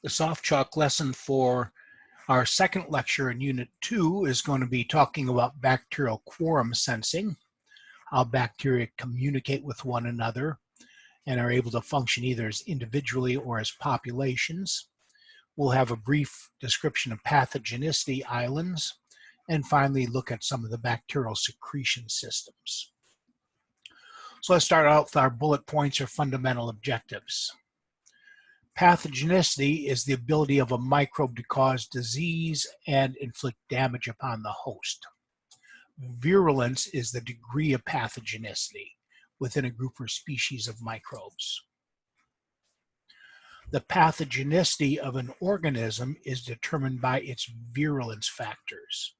The SoftChalk lesson for our second lecture in Unit 2 is going to be talking about bacterial quorum sensing, how bacteria communicate with one another and are able to function either as individually or as populations. We'll have a brief description of Pathogenicity Islands, and finally look at some of the bacterial secretion systems. So let's start out with our bullet points or fundamental objectives. Pathogenicity is the ability of a microbe to cause disease and inflict damage upon the host. Virulence is the degree of pathogenicity within a group or species of microbes. The pathogenicity of an organism is determined by its virulence factors.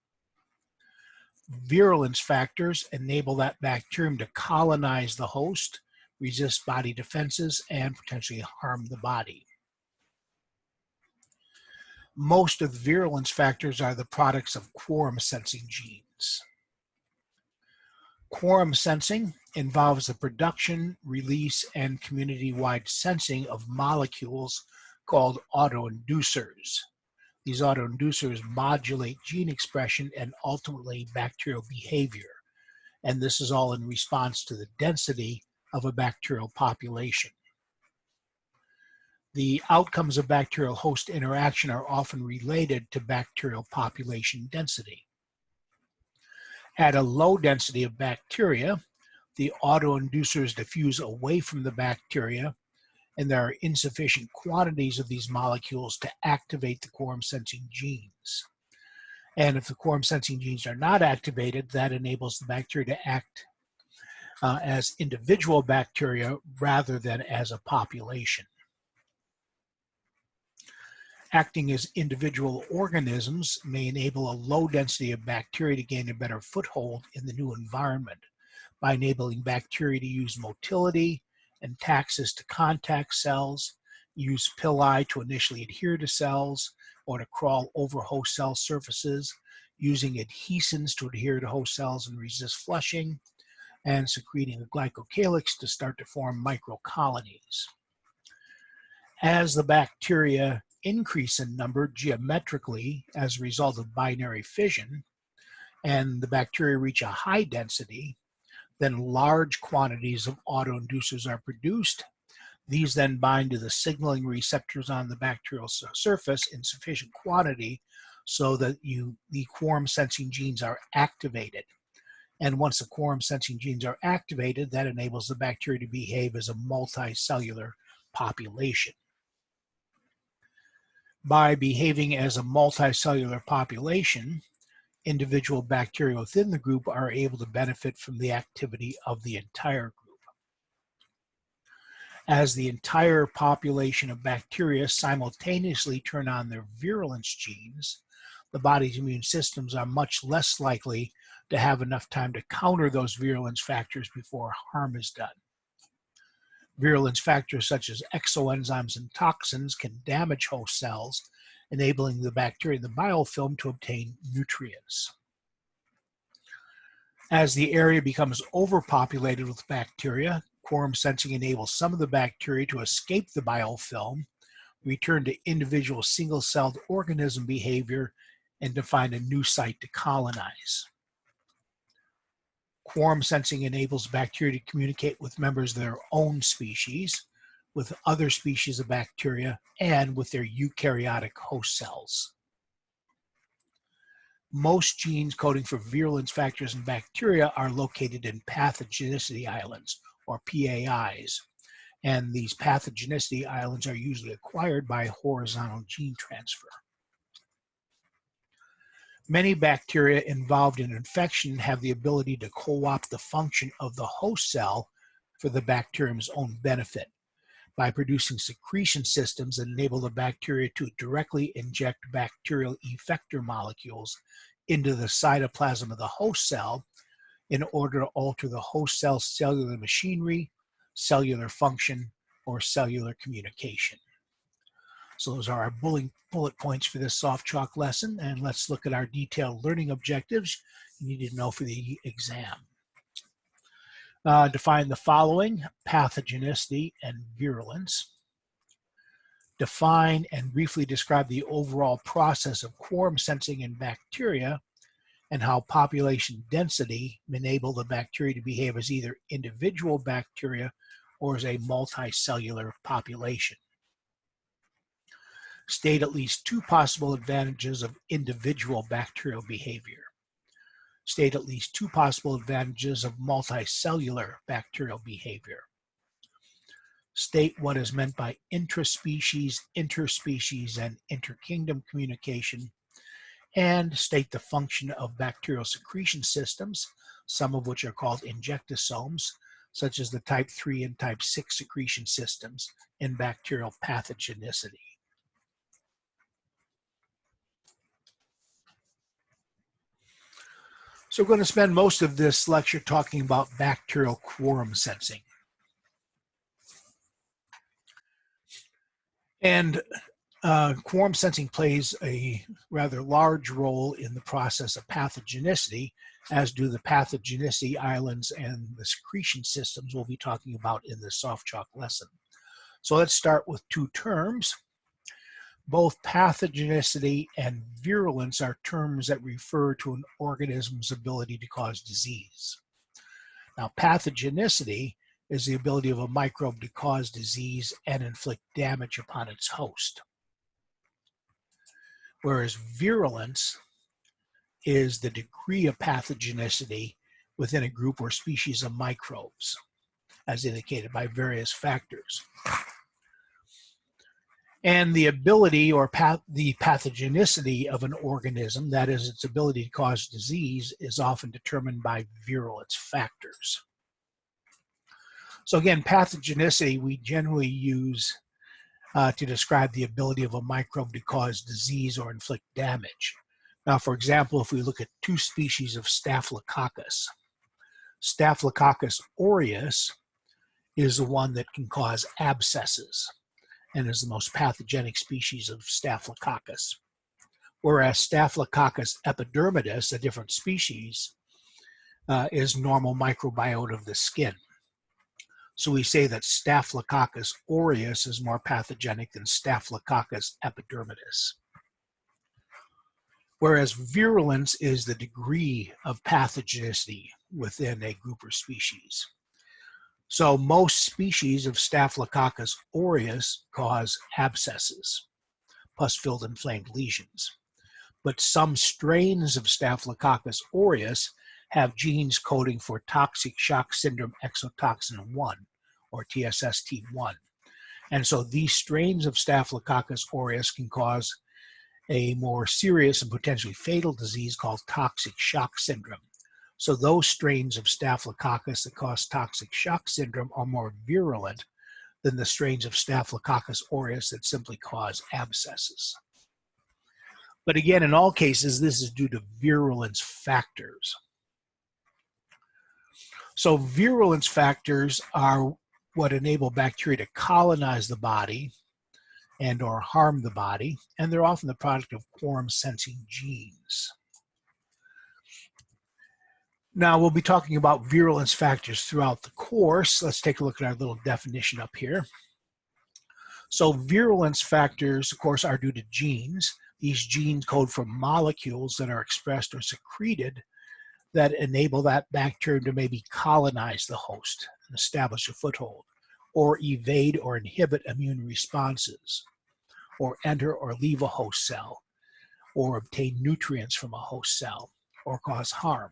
Virulence factors enable that bacterium to colonize the host, resist body defenses, and potentially harm the body. Most of the virulence factors are the products of quorum sensing genes. Quorum sensing involves the production, release, and community-wide sensing of molecules called autoinducers. These autoinducers modulate gene expression and ultimately bacterial behavior, and this is all in response to the density of a bacterial population. The outcomes of bacterial-host interaction are often related to bacterial population density. At a low density of bacteria, the autoinducers diffuse away from the bacteria, and there are insufficient quantities of these molecules to activate the quorum-sensing genes. And if the quorum-sensing genes are not activated, that enables the bacteria to act as individual bacteria rather than as a population. Acting as individual organisms may enable a low density of bacteria to gain a better foothold in the new environment by enabling bacteria to use motility and taxis to contact cells, use pili to initially adhere to cells or to crawl over host cell surfaces, using adhesins to adhere to host cells and resist flushing, and secreting a glycocalyx to start to form microcolonies. As the bacteria increase in number geometrically as a result of binary fission, and the bacteria reach a high density, then large quantities of autoinducers are produced. These then bind to the signaling receptors on the bacterial surface in sufficient quantity so that the quorum sensing genes are activated. And once the quorum sensing genes are activated, that enables the bacteria to behave as a multicellular population. By behaving as a multicellular population, individual bacteria within the group are able to benefit from the activity of the entire group. As the entire population of bacteria simultaneously turn on their virulence genes, the body's immune systems are much less likely to have enough time to counter those virulence factors before harm is done. Virulence factors such as exoenzymes and toxins can damage host cells, enabling the bacteria in the biofilm to obtain nutrients. As the area becomes overpopulated with bacteria, quorum sensing enables some of the bacteria to escape the biofilm, return to individual single-celled organism behavior, and to find a new site to colonize. Quorum sensing enables bacteria to communicate with members of their own species, with other species of bacteria, and with their eukaryotic host cells. Most genes coding for virulence factors in bacteria are located in pathogenicity islands, or PAIs, and these pathogenicity islands are usually acquired by horizontal gene transfer. Many bacteria involved in infection have the ability to co-opt the function of the host cell for the bacterium's own benefit by producing secretion systems that enable the bacteria to directly inject bacterial effector molecules into the cytoplasm of the host cell in order to alter the host cell's cellular machinery, cellular function, or cellular communication. So those are our bullet points for this SoftChalk lesson, and let's look at our detailed learning objectives you need to know for the exam. Define the following: pathogenicity and virulence. define and briefly describe the overall process of quorum sensing in bacteria and how population density enable the bacteria to behave as either individual bacteria or as a multicellular population. State at least 2 possible advantages of individual bacterial behavior. State at least 2 possible advantages of multicellular bacterial behavior. State what is meant by intraspecies, interspecies, and interkingdom communication, and state the function of bacterial secretion systems, some of which are called injectosomes, such as the type 3 and type 6 secretion systems in bacterial pathogenicity. So we're going to spend most of this lecture talking about bacterial quorum sensing. And quorum sensing plays a rather large role in the process of pathogenicity, as do the Pathogenicity Islands and the secretion systems we'll be talking about in the SoftChalk lesson. So let's start with 2 terms. Both pathogenicity and virulence are terms that refer to an organism's ability to cause disease. Now, pathogenicity is the ability of a microbe to cause disease and inflict damage upon its host, whereas virulence is the degree of pathogenicity within a group or species of microbes, as indicated by various factors. And the ability or the pathogenicity of an organism, that is its ability to cause disease, is often determined by virulence factors. So again, pathogenicity we generally use to describe the ability of a microbe to cause disease or inflict damage. Now, for example, if we look at 2 species of Staphylococcus, Staphylococcus aureus is the one that can cause abscesses and is the most pathogenic species of Staphylococcus. Whereas Staphylococcus epidermidis, a different species, is normal microbiota of the skin. So we say that Staphylococcus aureus is more pathogenic than Staphylococcus epidermidis. Whereas virulence is the degree of pathogenicity within a group or species. So most species of Staphylococcus aureus cause abscesses, pus-filled inflamed lesions. But some strains of Staphylococcus aureus have genes coding for toxic shock syndrome exotoxin 1, or TSST1. And so these strains of Staphylococcus aureus can cause a more serious and potentially fatal disease called toxic shock syndrome. So those strains of Staphylococcus that cause toxic shock syndrome are more virulent than the strains of Staphylococcus aureus that simply cause abscesses. But again, in all cases, this is due to virulence factors. So virulence factors are what enable bacteria to colonize the body and or harm the body, and they're often the product of quorum sensing genes. Now we'll be talking about virulence factors throughout the course. Let's take a look at our little definition up here. So virulence factors, of course, are due to genes. These genes code for molecules that are expressed or secreted that enable that bacterium to maybe colonize the host and establish a foothold, or evade or inhibit immune responses, or enter or leave a host cell, or obtain nutrients from a host cell, or cause harm.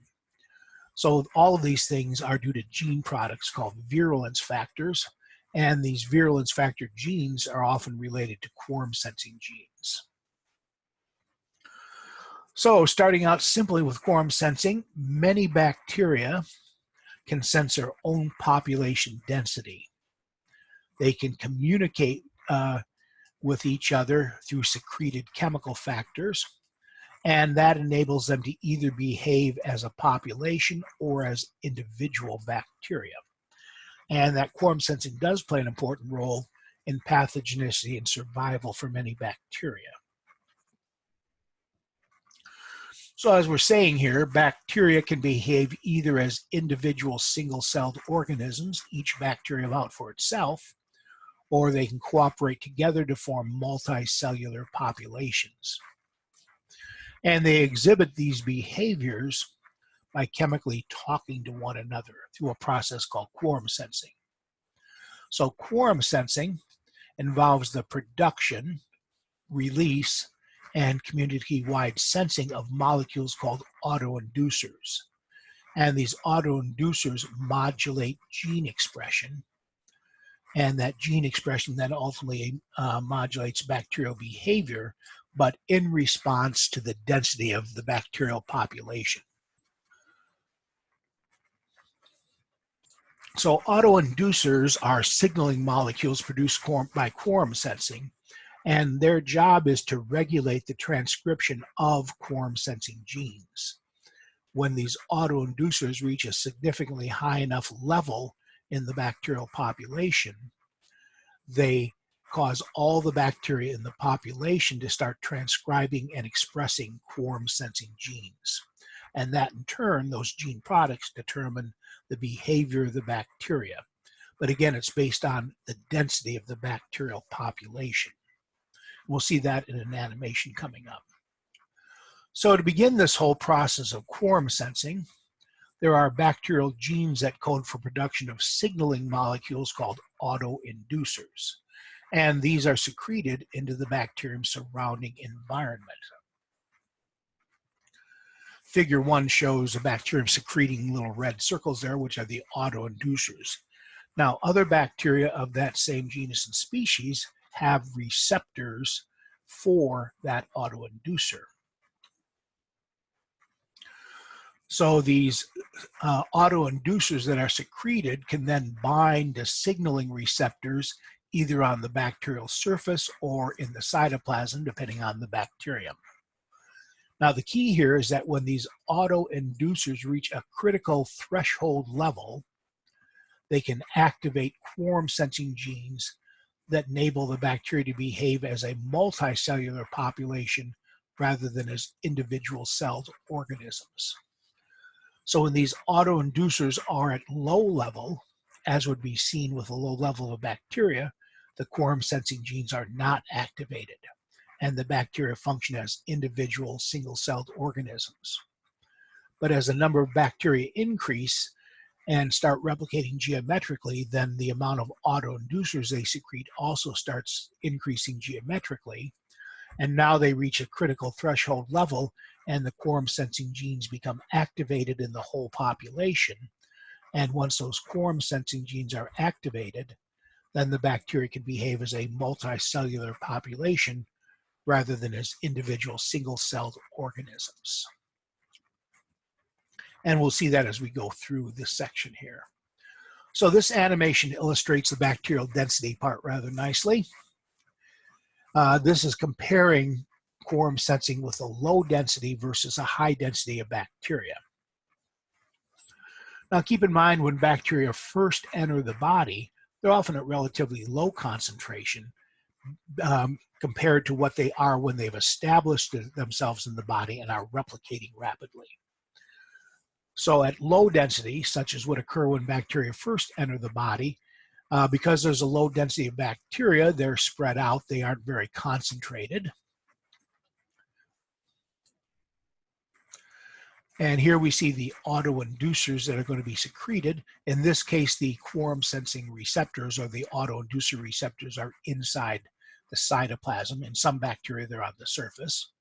So all of these things are due to gene products called virulence factors, and these virulence factor genes are often related to quorum sensing genes. So starting out simply with quorum sensing, many bacteria can sense their own population density. They can communicate with each other through secreted chemical factors, and that enables them to either behave as a population or as individual bacteria. And that quorum sensing does play an important role in pathogenicity and survival for many bacteria. So as we're saying here, bacteria can behave either as individual single-celled organisms, each bacterium out for itself, or they can cooperate together to form multicellular populations. And they exhibit these behaviors by chemically talking to one another through a process called quorum sensing. So quorum sensing involves the production, release, and community-wide sensing of molecules called autoinducers. And these autoinducers modulate gene expression, and that gene expression then ultimately modulates bacterial behavior, but in response to the density of the bacterial population. So autoinducers are signaling molecules produced by quorum sensing, and their job is to regulate the transcription of quorum sensing genes. When these autoinducers reach a significantly high enough level in the bacterial population, they cause all the bacteria in the population to start transcribing and expressing quorum sensing genes. And that in turn, those gene products determine the behavior of the bacteria. But again, it's based on the density of the bacterial population. We'll see that in an animation coming up. So to begin this whole process of quorum sensing, there are bacterial genes that code for production of signaling molecules called autoinducers. And these are secreted into the bacterium's surrounding environment. Figure 1 shows a bacterium secreting little red circles there, which are the autoinducers. Now, other bacteria of that same genus and species have receptors for that autoinducer. So these autoinducers that are secreted can then bind to signaling receptors either on the bacterial surface or in the cytoplasm, depending on the bacterium. Now, the key here is that when these autoinducers reach a critical threshold level, they can activate quorum sensing genes that enable the bacteria to behave as a multicellular population rather than as individual celled organisms. So when these autoinducers are at low level, as would be seen with a low level of bacteria, the quorum sensing genes are not activated, and the bacteria function as individual single-celled organisms. But as the number of bacteria increase and start replicating geometrically, then the amount of autoinducers they secrete also starts increasing geometrically, and now they reach a critical threshold level, and the quorum sensing genes become activated in the whole population. And once those quorum sensing genes are activated, then the bacteria can behave as a multicellular population rather than as individual single-celled organisms. And we'll see that as we go through this section here. So this animation illustrates the bacterial density part rather nicely. This is comparing quorum sensing with a low density versus a high density of bacteria. Now keep in mind, when bacteria first enter the body, they're often at relatively low concentration compared to what they are when they've established themselves in the body and are replicating rapidly. So at low density, such as would occur when bacteria first enter the body, because there's a low density of bacteria, they're spread out, they aren't very concentrated. And here we see the autoinducers that are going to be secreted. In this case, the quorum sensing receptors, or the autoinducer receptors, are inside the cytoplasm. In some bacteria, they're on the surface.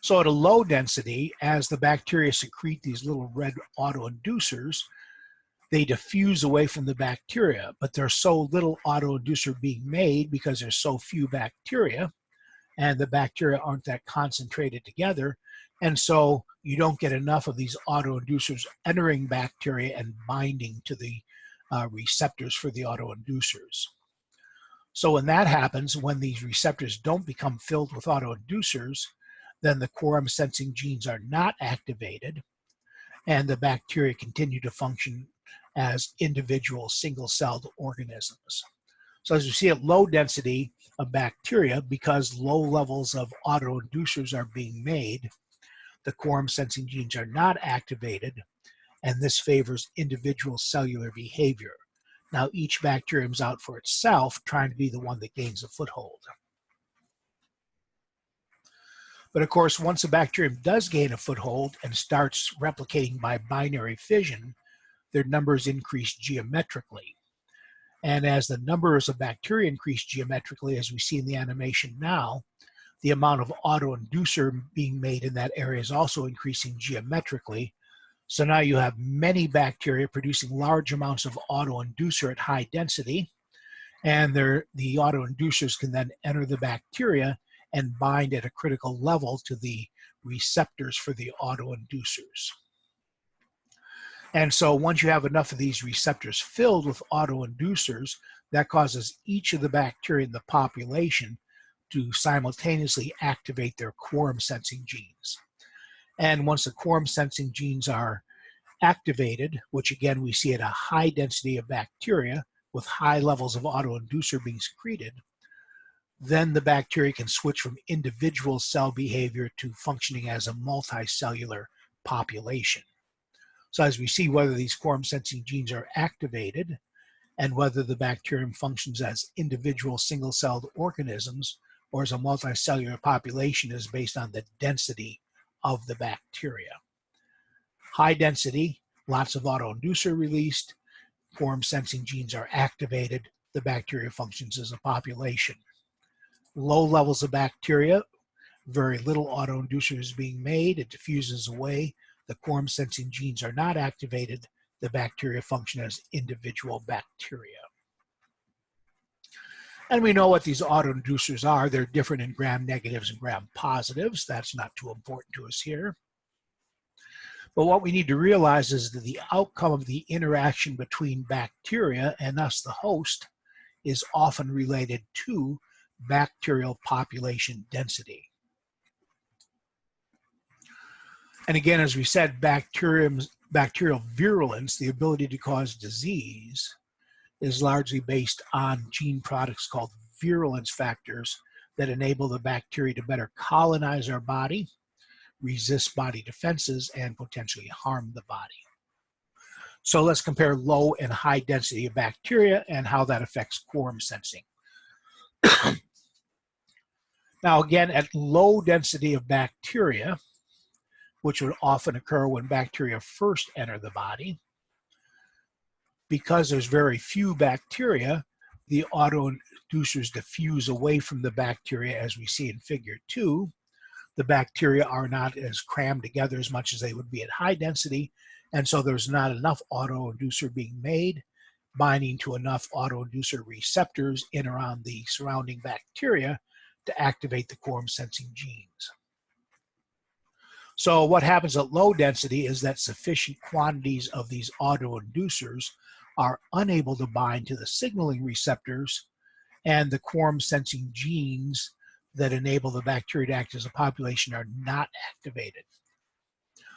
So at a low density, as the bacteria secrete these little red autoinducers, they diffuse away from the bacteria, but there's so little autoinducer being made because there's so few bacteria, and the bacteria aren't that concentrated together, and so you don't get enough of these autoinducers entering bacteria and binding to the receptors for the autoinducers. So when that happens, when these receptors don't become filled with autoinducers, then the quorum sensing genes are not activated, and the bacteria continue to function as individual single-celled organisms. So as you see at low density of bacteria, because low levels of autoinducers are being made, the quorum sensing genes are not activated, and this favors individual cellular behavior. Now each bacterium's out for itself, trying to be the one that gains a foothold. But of course, once a bacterium does gain a foothold and starts replicating by binary fission, their numbers increase geometrically. And as the numbers of bacteria increase geometrically, as we see in the animation now, the amount of autoinducer being made in that area is also increasing geometrically. So now you have many bacteria producing large amounts of autoinducer at high density, and the autoinducers can then enter the bacteria and bind at a critical level to the receptors for the autoinducers. And so once you have enough of these receptors filled with autoinducers, that causes each of the bacteria in the population to simultaneously activate their quorum sensing genes. And once the quorum sensing genes are activated, which again we see at a high density of bacteria with high levels of autoinducer being secreted, then the bacteria can switch from individual cell behavior to functioning as a multicellular population. So as we see whether these quorum sensing genes are activated and whether the bacterium functions as individual single-celled organisms or as a multicellular population is based on the density of the bacteria. High density, lots of autoinducer released, quorum sensing genes are activated, the bacteria functions as a population. Low levels of bacteria, very little autoinducer is being made, it diffuses away, the quorum sensing genes are not activated, the bacteria function as individual bacteria. And we know what these autoinducers are. They're different in gram negatives and gram positives. That's not too important to us here. But what we need to realize is that the outcome of the interaction between bacteria and us, the host, is often related to bacterial population density. And again, as we said, bacterial virulence, the ability to cause disease, is largely based on gene products called virulence factors that enable the bacteria to better colonize our body, resist body defenses, and potentially harm the body. So let's compare low and high density of bacteria and how that affects quorum sensing. Now again, at low density of bacteria, which would often occur when bacteria first enter the body, because there's very few bacteria, the autoinducers diffuse away from the bacteria as we see in figure 2. The bacteria are not as crammed together as much as they would be at high density, and so there's not enough autoinducer being made, binding to enough autoinducer receptors in around the surrounding bacteria to activate the quorum sensing genes. So what happens at low density is that sufficient quantities of these autoinducers are unable to bind to the signaling receptors, and the quorum sensing genes that enable the bacteria to act as a population are not activated.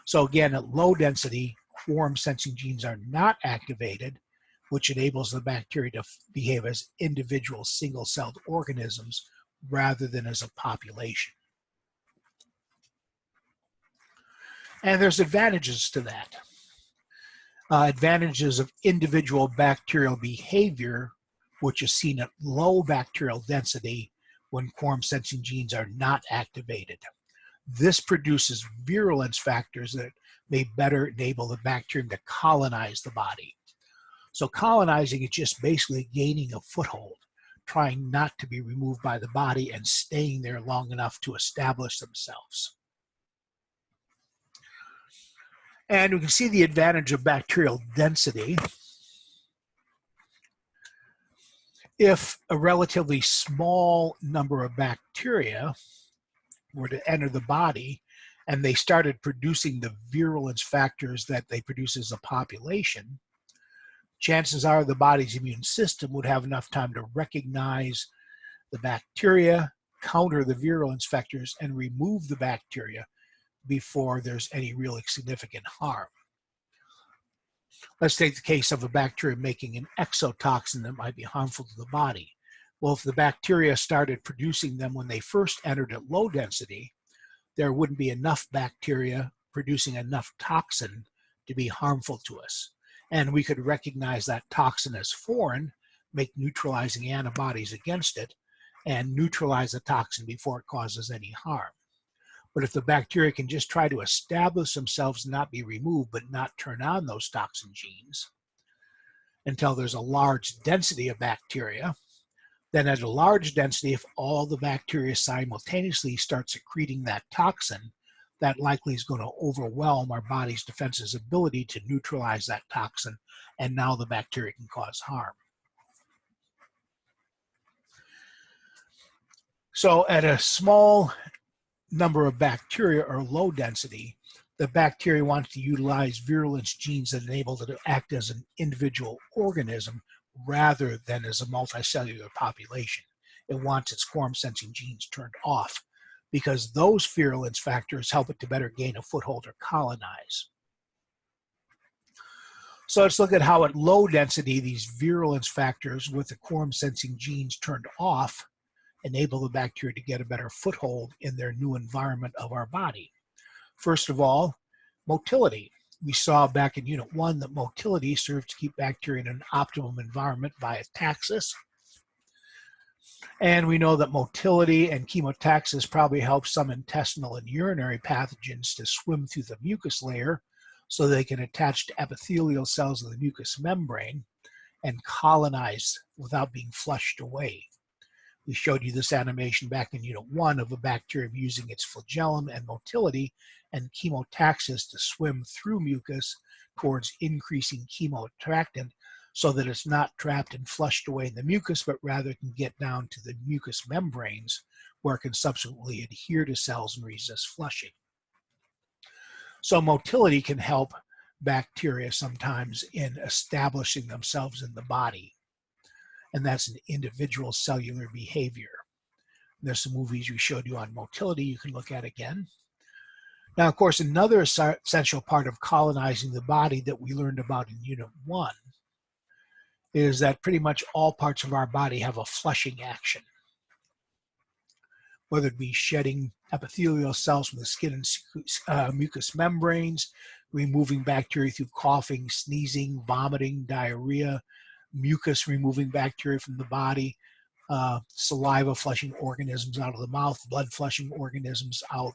So again, at low density, quorum sensing genes are not activated, which enables the bacteria to behave as individual single-celled organisms rather than as a population. And there's advantages to that. Advantages of individual bacterial behavior, which is seen at low bacterial density when quorum sensing genes are not activated. This produces virulence factors that may better enable the bacterium to colonize the body. So colonizing is just basically gaining a foothold, trying not to be removed by the body and staying there long enough to establish themselves. And we can see the advantage of bacterial density. If a relatively small number of bacteria were to enter the body and they started producing the virulence factors that they produce as a population, chances are the body's immune system would have enough time to recognize the bacteria, counter the virulence factors, and remove the bacteria before there's any really significant harm. Let's take the case of a bacteria making an exotoxin that might be harmful to the body. Well, if the bacteria started producing them when they first entered at low density, there wouldn't be enough bacteria producing enough toxin to be harmful to us. and we could recognize that toxin as foreign, make neutralizing antibodies against it, and neutralize the toxin before it causes any harm. But if the bacteria can just try to establish themselves and not be removed, but not turn on those toxin genes until there's a large density of bacteria, then at a large density, if all the bacteria simultaneously start secreting that toxin, that likely is going to overwhelm our body's defense's ability to neutralize that toxin, and now the bacteria can cause harm. So at a small number of bacteria or low density, the bacteria wants to utilize virulence genes that enable it to act as an individual organism rather than as a multicellular population. It wants its quorum sensing genes turned off because those virulence factors help it to better gain a foothold or colonize. So let's look at how at low density these virulence factors with the quorum sensing genes turned off enable the bacteria to get a better foothold in their new environment of our body. First of all, motility. We saw back in Unit 1 that motility serves to keep bacteria in an optimum environment via taxis. And we know that motility and chemotaxis probably help some intestinal and urinary pathogens to swim through the mucus layer so they can attach to epithelial cells of the mucous membrane and colonize without being flushed away. We showed you this animation back in Unit 1 of a bacterium using its flagellum and motility and chemotaxis to swim through mucus towards increasing chemoattractant so that it's not trapped and flushed away in the mucus, but rather can get down to the mucous membranes where it can subsequently adhere to cells and resist flushing. So motility can help bacteria sometimes in establishing themselves in the body. And that's an individual cellular behavior. There's some movies we showed you on motility you can look at again. Now, of course, another essential part of colonizing the body that we learned about in Unit 1 is that pretty much all parts of our body have a flushing action, whether it be shedding epithelial cells from the skin and mucous membranes, removing bacteria through coughing, sneezing, vomiting, diarrhea, mucus removing bacteria from the body, saliva flushing organisms out of the mouth, blood flushing organisms out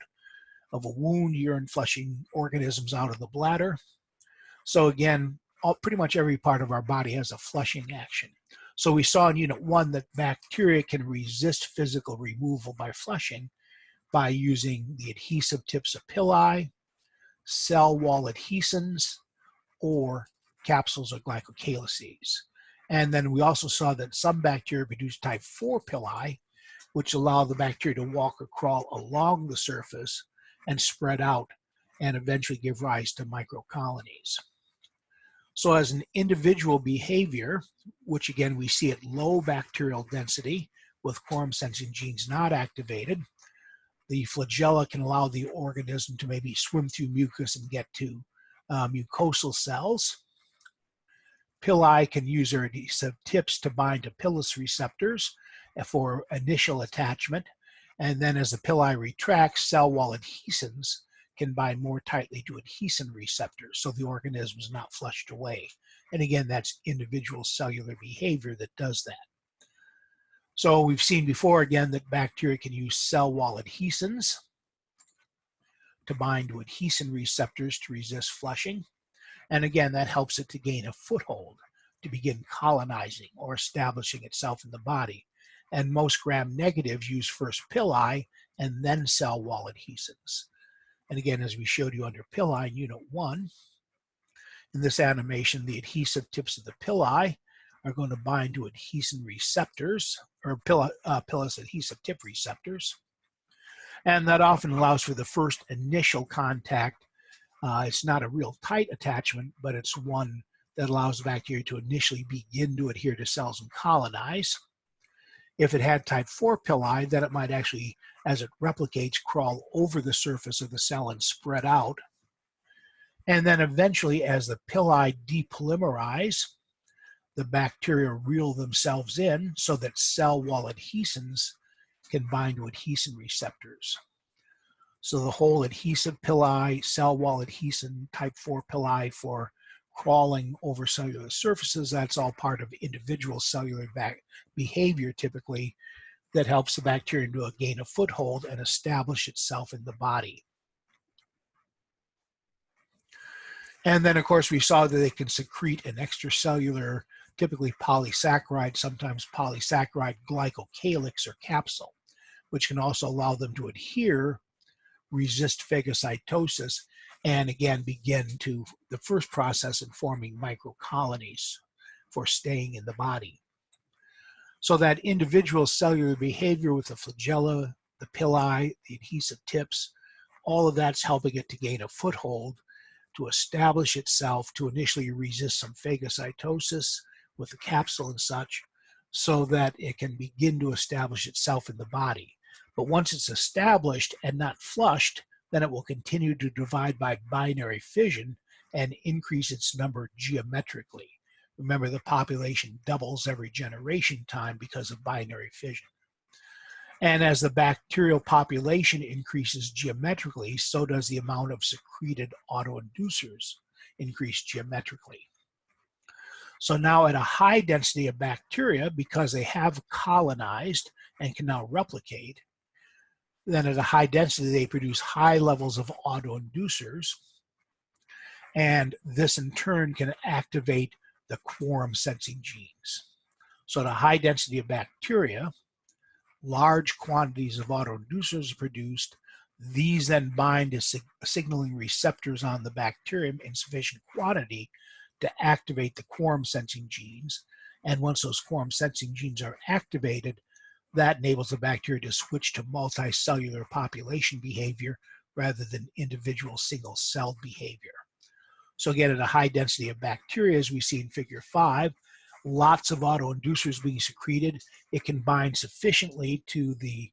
of a wound, urine flushing organisms out of the bladder. So again, pretty much every part of our body has a flushing action. So we saw in Unit 1 that bacteria can resist physical removal by flushing by using the adhesive tips of pili, cell wall adhesins, or capsules of glycocalyces. And then we also saw that some bacteria produce type 4 pili, which allow the bacteria to walk or crawl along the surface and spread out and eventually give rise to microcolonies. So as an individual behavior, which again we see at low bacterial density with quorum sensing genes not activated, the flagella can allow the organism to maybe swim through mucus and get to mucosal cells. Pili can use their adhesive tips to bind to pilus receptors for initial attachment. And then as the pili retracts, cell wall adhesins can bind more tightly to adhesin receptors so the organism is not flushed away. And again, that's individual cellular behavior that does that. So we've seen before again that bacteria can use cell wall adhesins to bind to adhesin receptors to resist flushing. And again, that helps it to gain a foothold to begin colonizing or establishing itself in the body. And most gram-negatives use first pili and then cell wall adhesins. And again, as we showed you under pili in Unit 1, in this animation, the adhesive tips of the pili are going to bind to adhesin receptors, or pilus adhesive tip receptors. And that often allows for the first initial contact. It's not a real tight attachment, but it's one that allows the bacteria to initially begin to adhere to cells and colonize. If it had type 4 pili, then it might actually, as it replicates, crawl over the surface of the cell and spread out. And then eventually, as the pili depolymerize, the bacteria reel themselves in so that cell wall adhesins can bind to adhesin receptors. So the whole adhesive pili, cell wall adhesin, type 4 pili for crawling over cellular surfaces. That's all part of individual cellular behavior typically that helps the bacterium to gain a foothold and establish itself in the body. And then, of course, we saw that they can secrete an extracellular, typically polysaccharide, sometimes polysaccharide glycocalyx or capsule, which can also allow them to adhere, resist phagocytosis, and again begin to the first process in forming microcolonies for staying in the body. So that individual cellular behavior with the flagella, the pili, the adhesive tips, all of that's helping it to gain a foothold, to establish itself, to initially resist some phagocytosis with the capsule and such, so that it can begin to establish itself in the body. But once it's established and not flushed, then it will continue to divide by binary fission and increase its number geometrically. Remember, the population doubles every generation time because of binary fission. And as the bacterial population increases geometrically, so does the amount of secreted autoinducers increase geometrically. So now at a high density of bacteria, because they have colonized and can now replicate, then at a high density, they produce high levels of autoinducers. And this in turn can activate the quorum sensing genes. So at a high density of bacteria, large quantities of autoinducers are produced. These then bind to signaling receptors on the bacterium in sufficient quantity to activate the quorum sensing genes. And once those quorum sensing genes are activated, that enables the bacteria to switch to multicellular population behavior rather than individual single-celled behavior. So again, at a high density of bacteria, as we see in figure 5, lots of autoinducers being secreted. It can bind sufficiently to the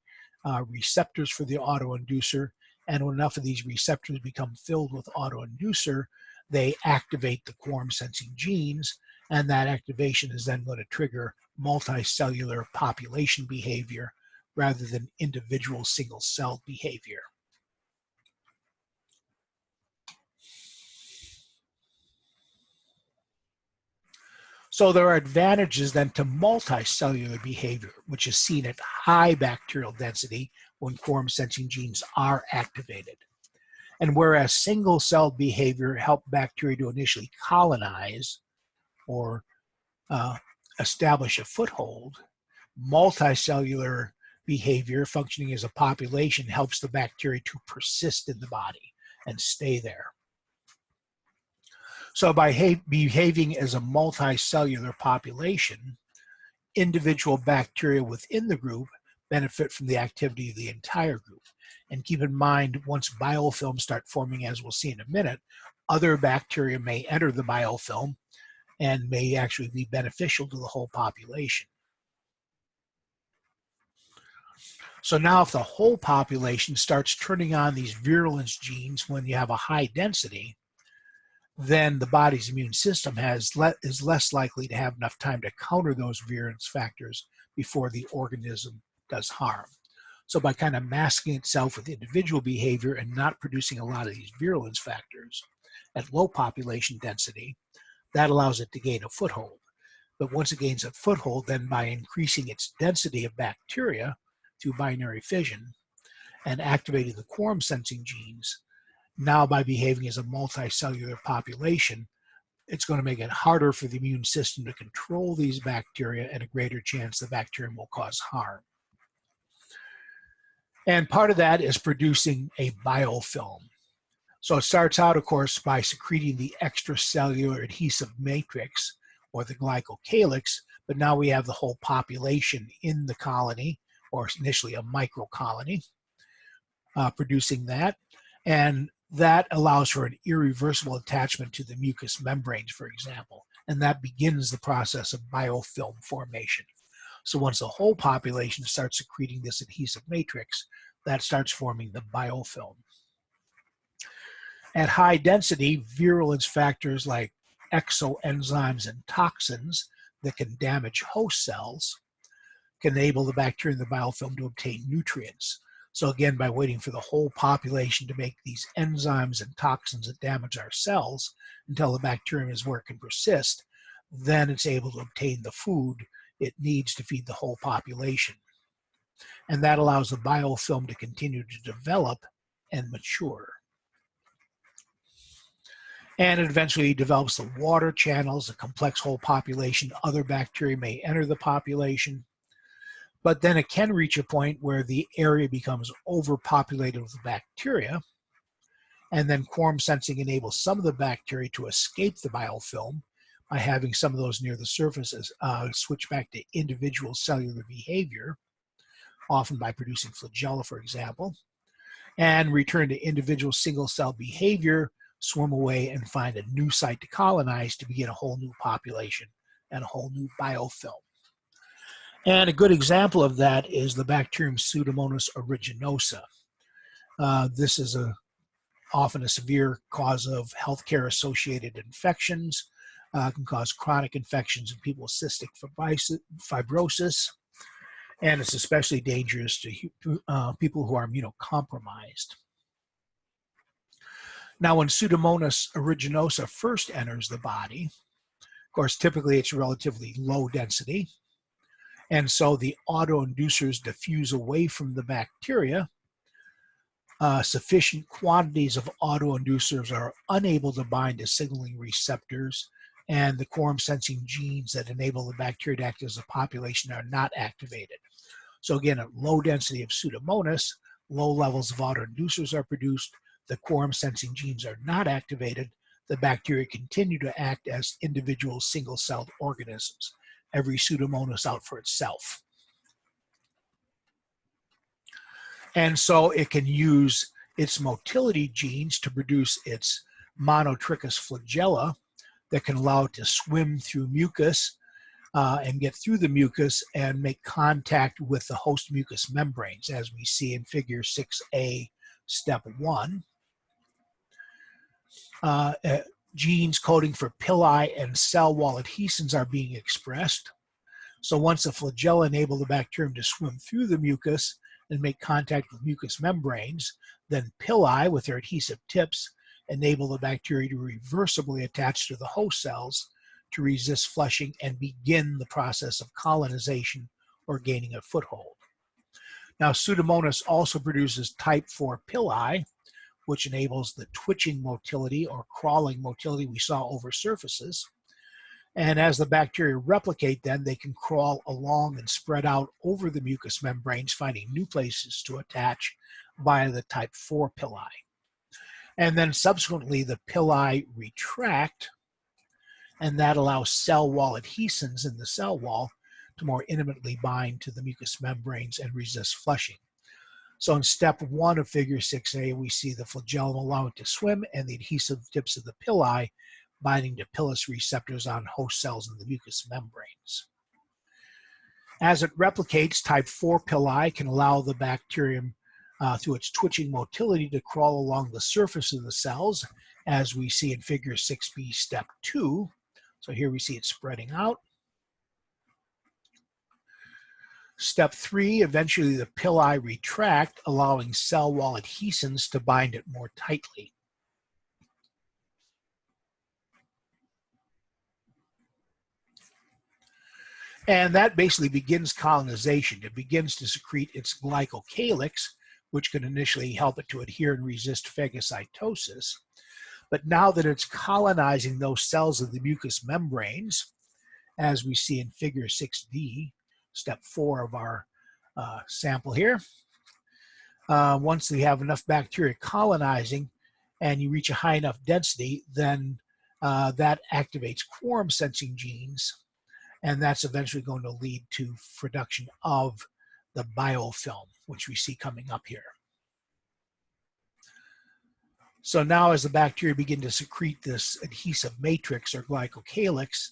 receptors for the autoinducer, and when enough of these receptors become filled with autoinducer, they activate the quorum sensing genes, and that activation is then going to trigger multicellular population behavior rather than individual single-celled behavior. So there are advantages then to multicellular behavior, which is seen at high bacterial density when quorum sensing genes are activated. And whereas single-celled behavior help bacteria to initially colonize or establish a foothold, multicellular behavior functioning as a population helps the bacteria to persist in the body and stay there. So by behaving as a multicellular population, individual bacteria within the group benefit from the activity of the entire group. And keep in mind, once biofilms start forming, as we'll see in a minute, other bacteria may enter the biofilm and may actually be beneficial to the whole population. So now if the whole population starts turning on these virulence genes when you have a high density, then the body's immune system is less likely to have enough time to counter those virulence factors before the organism does harm. So by kind of masking itself with individual behavior and not producing a lot of these virulence factors at low population density, that allows it to gain a foothold. But once it gains a foothold, then by increasing its density of bacteria through binary fission and activating the quorum sensing genes, now by behaving as a multicellular population, it's going to make it harder for the immune system to control these bacteria and a greater chance the bacterium will cause harm. And part of that is producing a biofilm. So it starts out, of course, by secreting the extracellular adhesive matrix or the glycocalyx, but now we have the whole population in the colony, or initially a microcolony, producing that. And that allows for an irreversible attachment to the mucous membranes, for example, and that begins the process of biofilm formation. So once the whole population starts secreting this adhesive matrix, that starts forming the biofilm. At high density, virulence factors like exoenzymes and toxins that can damage host cells can enable the bacteria in the biofilm to obtain nutrients. So again, by waiting for the whole population to make these enzymes and toxins that damage our cells until the bacterium is where it can persist, then it's able to obtain the food it needs to feed the whole population. And that allows the biofilm to continue to develop and mature. And it eventually develops the water channels, a complex whole population. Other bacteria may enter the population, but then it can reach a point where the area becomes overpopulated with bacteria, and then quorum sensing enables some of the bacteria to escape the biofilm by having some of those near the surfaces switch back to individual cellular behavior, often by producing flagella, for example, and return to individual single-cell behavior, swim away and find a new site to colonize to begin a whole new population and a whole new biofilm. And a good example of that is the bacterium Pseudomonas aeruginosa. This is often a severe cause of healthcare-associated infections. Can cause chronic infections in people with cystic fibrosis, and it's especially dangerous to people who are immunocompromised. Now, when Pseudomonas aeruginosa first enters the body, of course, typically it's relatively low density, and so the autoinducers diffuse away from the bacteria. Sufficient quantities of autoinducers are unable to bind to signaling receptors, and the quorum sensing genes that enable the bacteria to act as a population are not activated. So again, at low density of Pseudomonas, low levels of autoinducers are produced, the quorum sensing genes are not activated, the bacteria continue to act as individual single-celled organisms, every Pseudomonas out for itself. And so it can use its motility genes to produce its monotrichous flagella that can allow it to swim through mucus and get through the mucus and make contact with the host mucous membranes, as we see in figure 6A, step 1. Genes coding for pili and cell wall adhesins are being expressed. So once the flagella enable the bacterium to swim through the mucus and make contact with mucous membranes, then pili with their adhesive tips enable the bacteria to reversibly attach to the host cells to resist flushing and begin the process of colonization or gaining a foothold. Now, Pseudomonas also produces type 4 pili, which enables the twitching motility or crawling motility we saw over surfaces. And as the bacteria replicate, then they can crawl along and spread out over the mucous membranes, finding new places to attach via the type 4 pili. And then subsequently, the pili retract, and that allows cell wall adhesins in the cell wall to more intimately bind to the mucous membranes and resist flushing. So in step 1 of figure 6A, we see the flagellum allow it to swim and the adhesive tips of the pili binding to pilus receptors on host cells in the mucous membranes. As it replicates, type 4 pili can allow the bacterium through its twitching motility to crawl along the surface of the cells, as we see in figure 6B, step 2. So here we see it spreading out. Step 3, eventually the pili retract, allowing cell wall adhesins to bind it more tightly. And that basically begins colonization. It begins to secrete its glycocalyx, which can initially help it to adhere and resist phagocytosis. But now that it's colonizing those cells of the mucous membranes, as we see in figure 6D, step 4 of our sample here, once they have enough bacteria colonizing and you reach a high enough density, then that activates quorum sensing genes, and that's eventually going to lead to production of the biofilm, which we see coming up here. So now as the bacteria begin to secrete this adhesive matrix or glycocalyx,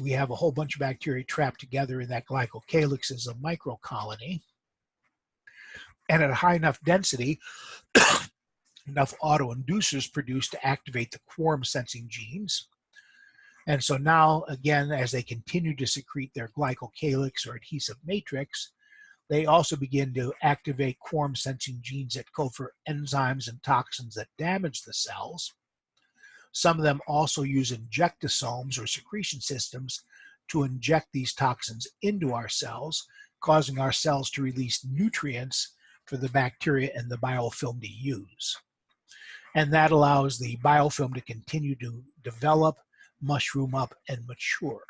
we have a whole bunch of bacteria trapped together in that glycocalyx as a microcolony. And at a high enough density, enough autoinducers produced to activate the quorum sensing genes. And so now, again, as they continue to secrete their glycocalyx or adhesive matrix, they also begin to activate quorum sensing genes that code for enzymes and toxins that damage the cells. Some of them also use injectosomes or secretion systems to inject these toxins into our cells, causing our cells to release nutrients for the bacteria and the biofilm to use. And that allows the biofilm to continue to develop, mushroom up, and mature.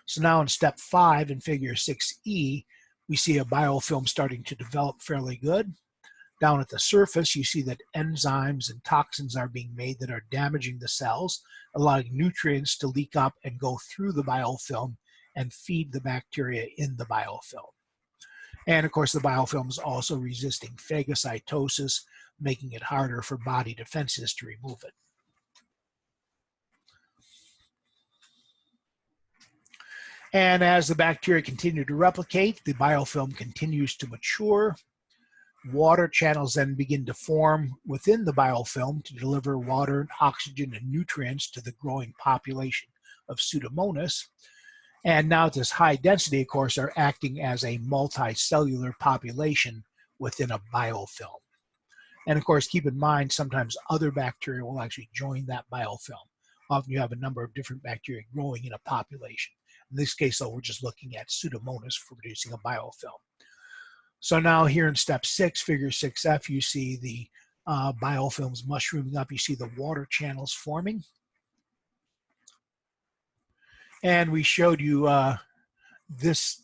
So now in step 5 in figure 6E, we see a biofilm starting to develop fairly good. Down at the surface, you see that enzymes and toxins are being made that are damaging the cells, allowing nutrients to leak up and go through the biofilm and feed the bacteria in the biofilm. And of course, the biofilm is also resisting phagocytosis, making it harder for body defenses to remove it. And as the bacteria continue to replicate, the biofilm continues to mature. Water channels then begin to form within the biofilm to deliver water, oxygen, and nutrients to the growing population of Pseudomonas. And now this high density, of course, are acting as a multicellular population within a biofilm. And of course, keep in mind, sometimes other bacteria will actually join that biofilm. Often you have a number of different bacteria growing in a population. In this case, though, we're just looking at Pseudomonas for producing a biofilm. So now here in step 6, figure 6F, you see the biofilms mushrooming up. You see the water channels forming. And we showed you these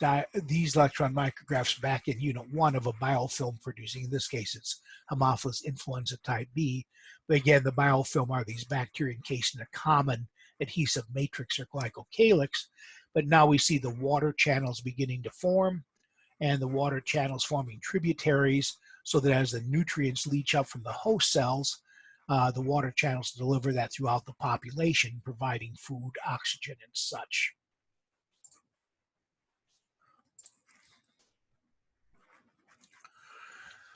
electron micrographs back in unit 1 of a biofilm producing. In this case, it's Haemophilus influenza type B. But again, the biofilm are these bacteria encased in a common adhesive matrix or glycocalyx. But now we see the water channels beginning to form, and the water channels forming tributaries, so that as the nutrients leach up from the host cells, the water channels deliver that throughout the population, providing food, oxygen, and such.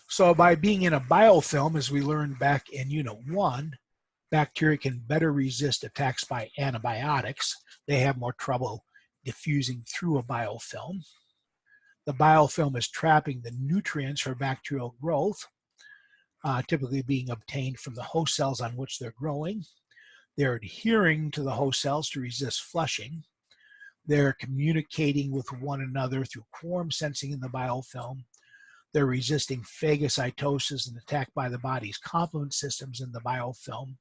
So by being in a biofilm, as we learned back in unit 1, bacteria can better resist attacks by antibiotics. They have more trouble diffusing through a biofilm. The biofilm is trapping the nutrients for bacterial growth, typically being obtained from the host cells on which they're growing. They're adhering to the host cells to resist flushing. They're communicating with one another through quorum sensing in the biofilm. They're resisting phagocytosis and attack by the body's complement systems in the biofilm.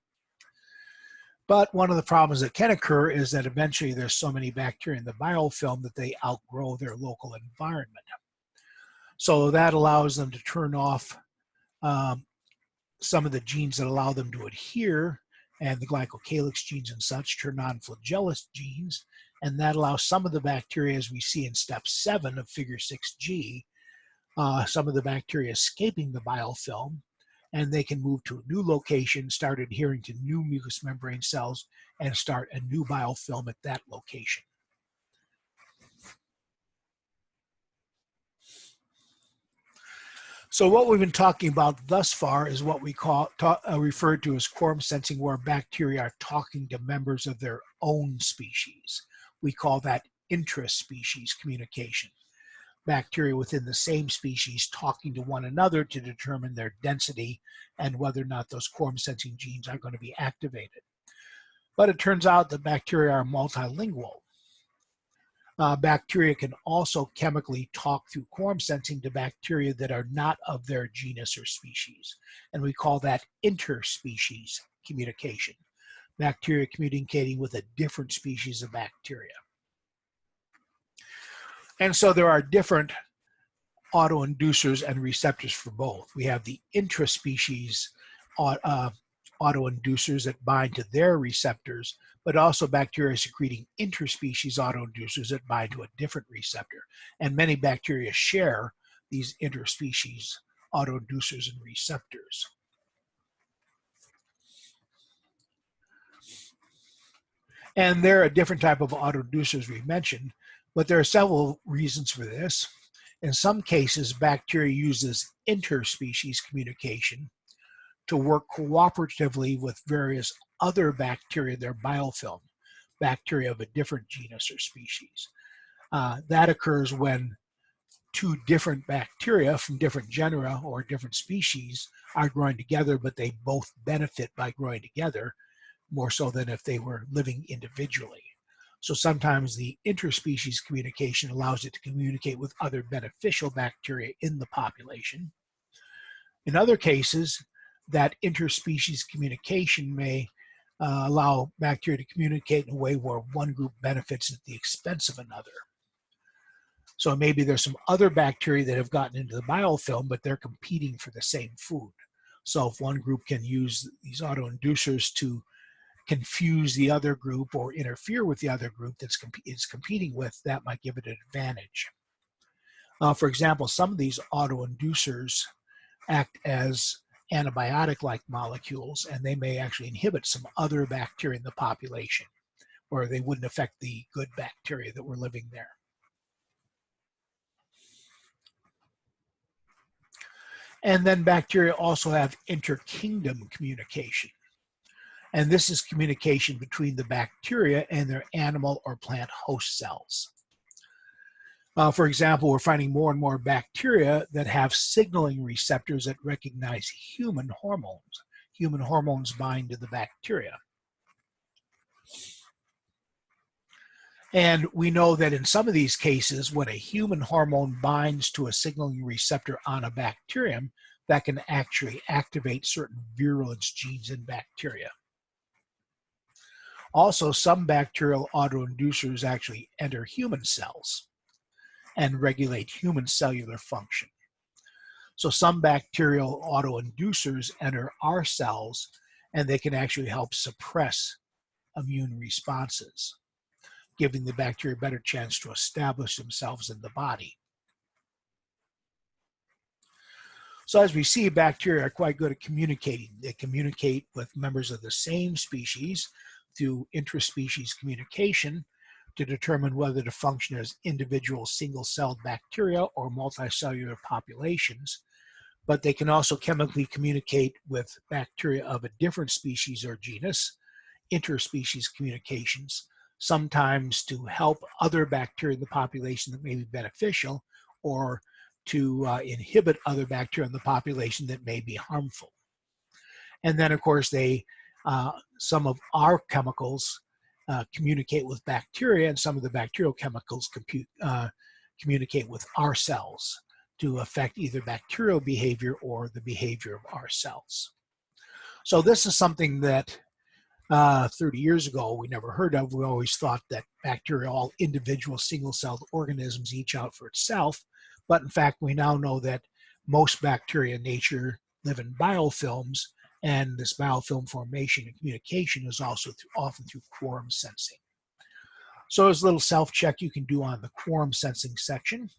But one of the problems that can occur is that eventually there's so many bacteria in the biofilm that they outgrow their local environment. So that allows them to turn off some of the genes that allow them to adhere, and the glycocalyx genes and such turn on flagellus genes, and that allows some of the bacteria, as we see in step 7 of figure 6G, some of the bacteria escaping the biofilm, and they can move to a new location, start adhering to new mucous membrane cells, and start a new biofilm at that location. So what we've been talking about thus far is what we referred to as quorum sensing, where bacteria are talking to members of their own species. We call that intraspecies communication. Bacteria within the same species talking to one another to determine their density and whether or not those quorum sensing genes are going to be activated. But it turns out that bacteria are multilingual. Bacteria can also chemically talk through quorum sensing to bacteria that are not of their genus or species, and we call that interspecies communication. Bacteria communicating with a different species of bacteria. And so there are different autoinducers and receptors for both. We have the intraspecies autoinducers that bind to their receptors, but also bacteria secreting interspecies autoinducers that bind to a different receptor. And many bacteria share these interspecies autoinducers and receptors. And there are a different type of autoinducers we mentioned, but there are several reasons for this. In some cases, bacteria uses interspecies communication to work cooperatively with various other bacteria in their biofilm, bacteria of a different genus or species. That occurs when two different bacteria from different genera or different species are growing together, but they both benefit by growing together more so than if they were living individually. So sometimes the interspecies communication allows it to communicate with other beneficial bacteria in the population. In other cases, that interspecies communication may allow bacteria to communicate in a way where one group benefits at the expense of another. So maybe there's some other bacteria that have gotten into the biofilm, but they're competing for the same food. So if one group can use these autoinducers to confuse the other group or interfere with the other group that's it's competing with, that might give it an advantage. For example, some of these autoinducers act as antibiotic-like molecules, and they may actually inhibit some other bacteria in the population, where they wouldn't affect the good bacteria that were living there. And then bacteria also have interkingdom communication. And this is communication between the bacteria and their animal or plant host cells. For example, we're finding more and more bacteria that have signaling receptors that recognize human hormones. Human hormones bind to the bacteria. And we know that in some of these cases, when a human hormone binds to a signaling receptor on a bacterium, that can actually activate certain virulence genes in bacteria. Also, some bacterial autoinducers actually enter human cells and regulate human cellular function. So some bacterial autoinducers enter our cells, and they can actually help suppress immune responses, giving the bacteria a better chance to establish themselves in the body. So as we see, bacteria are quite good at communicating. They communicate with members of the same species through interspecies communication to determine whether to function as individual single-celled bacteria or multicellular populations. But they can also chemically communicate with bacteria of a different species or genus, interspecies communications, sometimes to help other bacteria in the population that may be beneficial, or to inhibit other bacteria in the population that may be harmful. And then, of course, some of our chemicals communicate with bacteria, and some of the bacterial chemicals communicate with our cells to affect either bacterial behavior or the behavior of our cells. So this is something that 30 years ago we never heard of. We always thought that bacteria are all individual single-celled organisms, each out for itself. But in fact, we now know that most bacteria in nature live in biofilms, and this biofilm formation and communication is also often through quorum sensing. So there's a little self-check you can do on the quorum sensing section.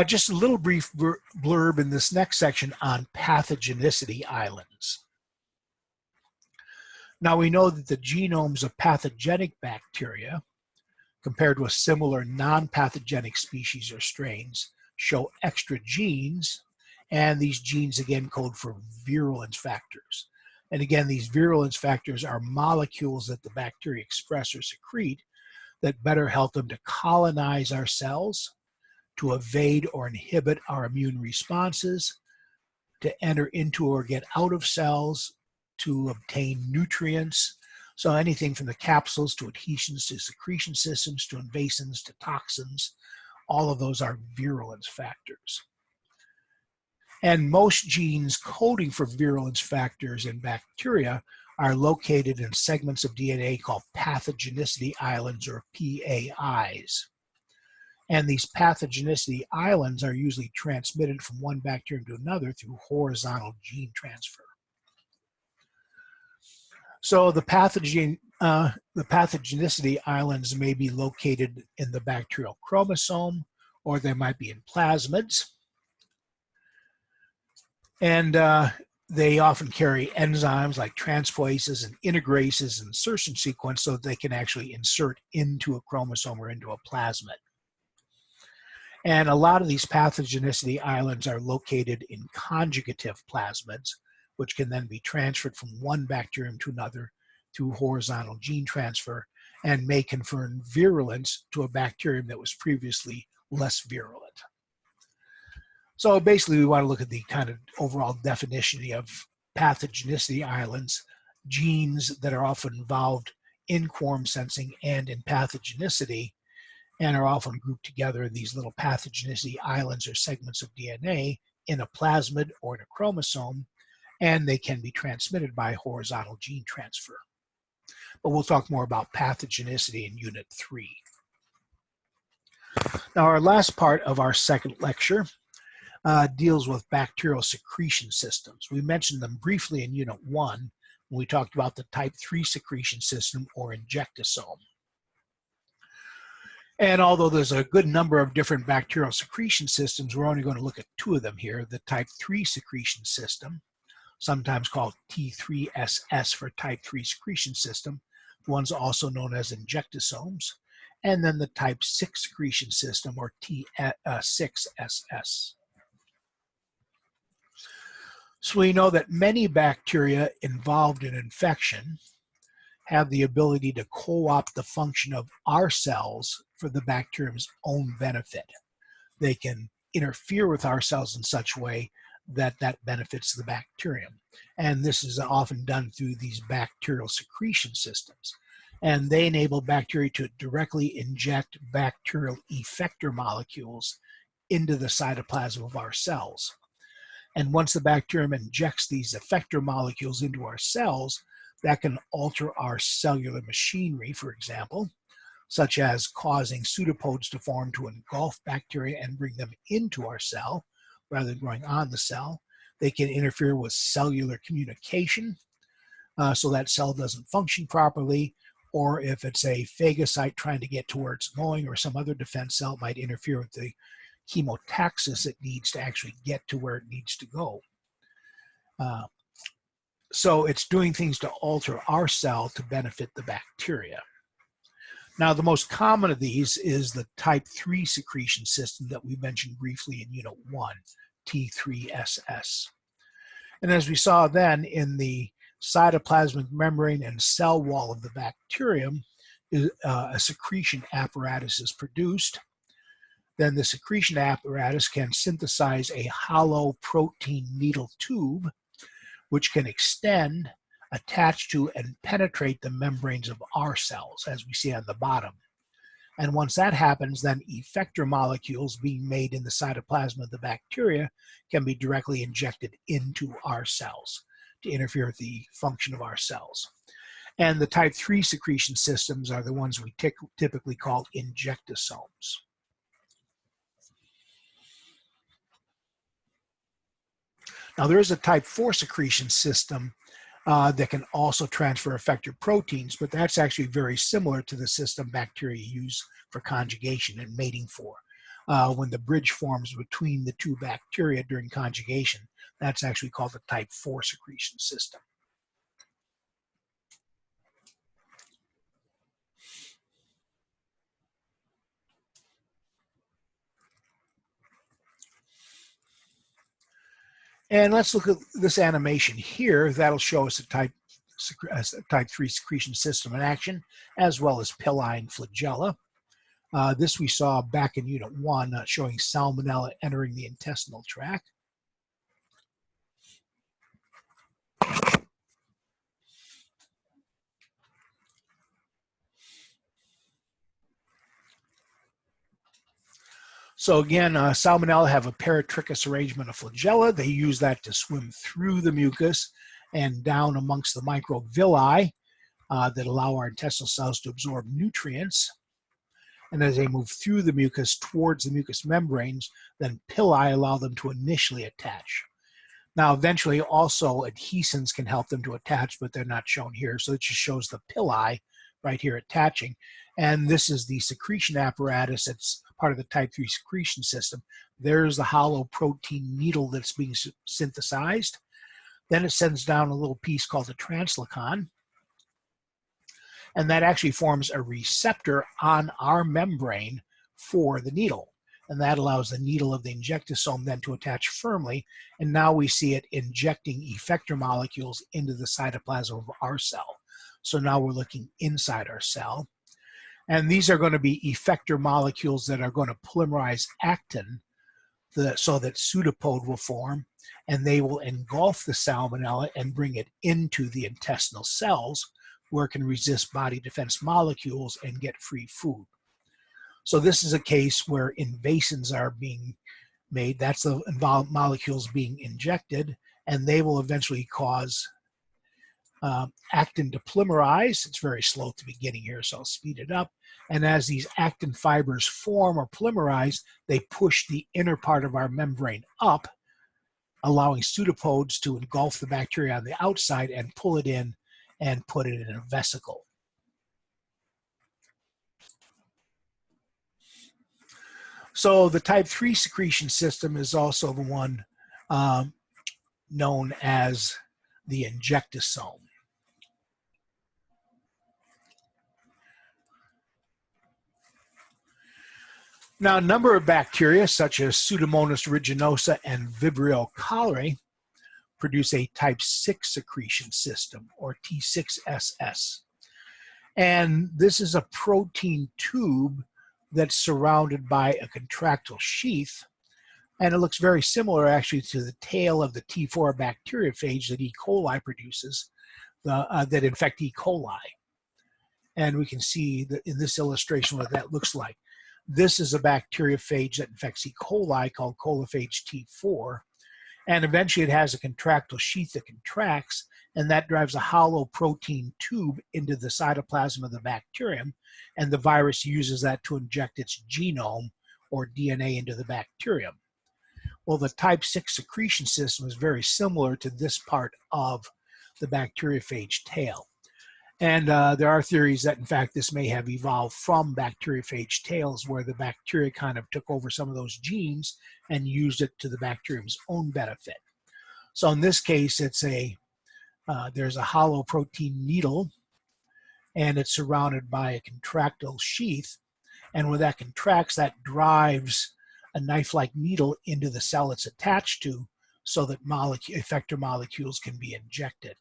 Just a little brief blurb in this next section on pathogenicity islands. Now we know that the genomes of pathogenic bacteria, compared with similar non-pathogenic species or strains, show extra genes, and these genes again code for virulence factors. And again, these virulence factors are molecules that the bacteria express or secrete that better help them to colonize our cells, to evade or inhibit our immune responses, to enter into or get out of cells, to obtain nutrients. So anything from the capsules to adhesions to secretion systems to invasins to toxins, all of those are virulence factors. And most genes coding for virulence factors in bacteria are located in segments of DNA called pathogenicity islands, or PAIs. And these pathogenicity islands are usually transmitted from one bacterium to another through horizontal gene transfer. So the pathogenicity islands may be located in the bacterial chromosome, or they might be in plasmids. And they often carry enzymes like transpoases and integrases and insertion sequence so that they can actually insert into a chromosome or into a plasmid. And a lot of these pathogenicity islands are located in conjugative plasmids, which can then be transferred from one bacterium to another through horizontal gene transfer. and may confer virulence to a bacterium that was previously less virulent. So basically, we want to look at the kind of overall definition of pathogenicity islands, genes that are often involved in quorum sensing and in pathogenicity, and are often grouped together in these little pathogenicity islands or segments of DNA in a plasmid or in a chromosome, and they can be transmitted by horizontal gene transfer. But we'll talk more about pathogenicity in Unit 3. Now, our last part of our second lecture deals with bacterial secretion systems. We mentioned them briefly in Unit 1 when we talked about the type 3 secretion system or injectosome. And although there's a good number of different bacterial secretion systems, we're only going to look at 2 of them here. The type 3 secretion system, sometimes called T3SS for type 3 secretion system, the one's also known as injectosomes, and then the type 6 secretion system or T6SS. So we know that many bacteria involved in infection have the ability to co-opt the function of our cells for the bacterium's own benefit. They can interfere with our cells in such a way that that benefits the bacterium. And this is often done through these bacterial secretion systems. And they enable bacteria to directly inject bacterial effector molecules into the cytoplasm of our cells. And once the bacterium injects these effector molecules into our cells, that can alter our cellular machinery, for example, such as causing pseudopods to form to engulf bacteria and bring them into our cell rather than growing on the cell. They can interfere with cellular communication so that cell doesn't function properly, or if it's a phagocyte trying to get to where it's going, or some other defense cell might interfere with the chemotaxis it needs to actually get to where it needs to go. So it's doing things to alter our cell to benefit the bacteria. Now, the most common of these is the type 3 secretion system that we mentioned briefly in Unit 1, T3SS. And as we saw then, in the cytoplasmic membrane and cell wall of the bacterium, a secretion apparatus is produced. Then the secretion apparatus can synthesize a hollow protein needle tube, which can extend, attach to, and penetrate the membranes of our cells, as we see on the bottom. And once that happens, then effector molecules being made in the cytoplasm of the bacteria can be directly injected into our cells to interfere with the function of our cells. And the type 3 secretion systems are the ones we typically call injectosomes. Now, there is a type 4 secretion system that can also transfer effector proteins, but that's actually very similar to the system bacteria use for conjugation and mating for. When the bridge forms between the 2 bacteria during conjugation, that's actually called the type 4 secretion system. And let's look at this animation here. That'll show us a type 3 secretion system in action, as well as pili and flagella. This we saw back in Unit 1, showing salmonella entering the intestinal tract. So again, salmonella have a paratrichous arrangement of flagella. They use that to swim through the mucus and down amongst the microvilli that allow our intestinal cells to absorb nutrients. And as they move through the mucus towards the mucous membranes, then pili allow them to initially attach. Now, eventually also adhesins can help them to attach, but they're not shown here. So it just shows the pili right here attaching. And this is the secretion apparatus that's part of the type 3 secretion system. There's the hollow protein needle that's being synthesized. Then it sends down a little piece called the translocon. And that actually forms a receptor on our membrane for the needle. And that allows the needle of the injectosome then to attach firmly. And now we see it injecting effector molecules into the cytoplasm of our cell. So now we're looking inside our cell. And these are going to be effector molecules that are going to polymerize actin so that pseudopode will form, and they will engulf the salmonella and bring it into the intestinal cells where it can resist body defense molecules and get free food. So this is a case where invasins are being made. That's the molecules being injected, and they will eventually cause actin to polymerize. It's very slow at the beginning here, so I'll speed it up. And as these actin fibers form or polymerize, they push the inner part of our membrane up, allowing pseudopodes to engulf the bacteria on the outside and pull it in and put it in a vesicle. So the type 3 secretion system is also the one known as the injectosome. Now, a number of bacteria, such as Pseudomonas aeruginosa and Vibrio Cholera, produce a type 6 secretion system, or T6SS. And this is a protein tube that's surrounded by a contractile sheath, and it looks very similar actually to the tail of the T4 bacteriophage that E. coli produces, that infect E. coli. And we can see that in this illustration what that looks like. This is a bacteriophage that infects E. coli called coliphage T4, and eventually it has a contractile sheath that contracts, and that drives a hollow protein tube into the cytoplasm of the bacterium, and the virus uses that to inject its genome or DNA into the bacterium. Well, the type 6 secretion system is very similar to this part of the bacteriophage tail. And there are theories that, in fact, this may have evolved from bacteriophage tails, where the bacteria kind of took over some of those genes and used it to the bacterium's own benefit. So in this case, it's there's a hollow protein needle, and it's surrounded by a contractile sheath. And when that contracts, that drives a knife-like needle into the cell it's attached to, so that effector molecules can be injected.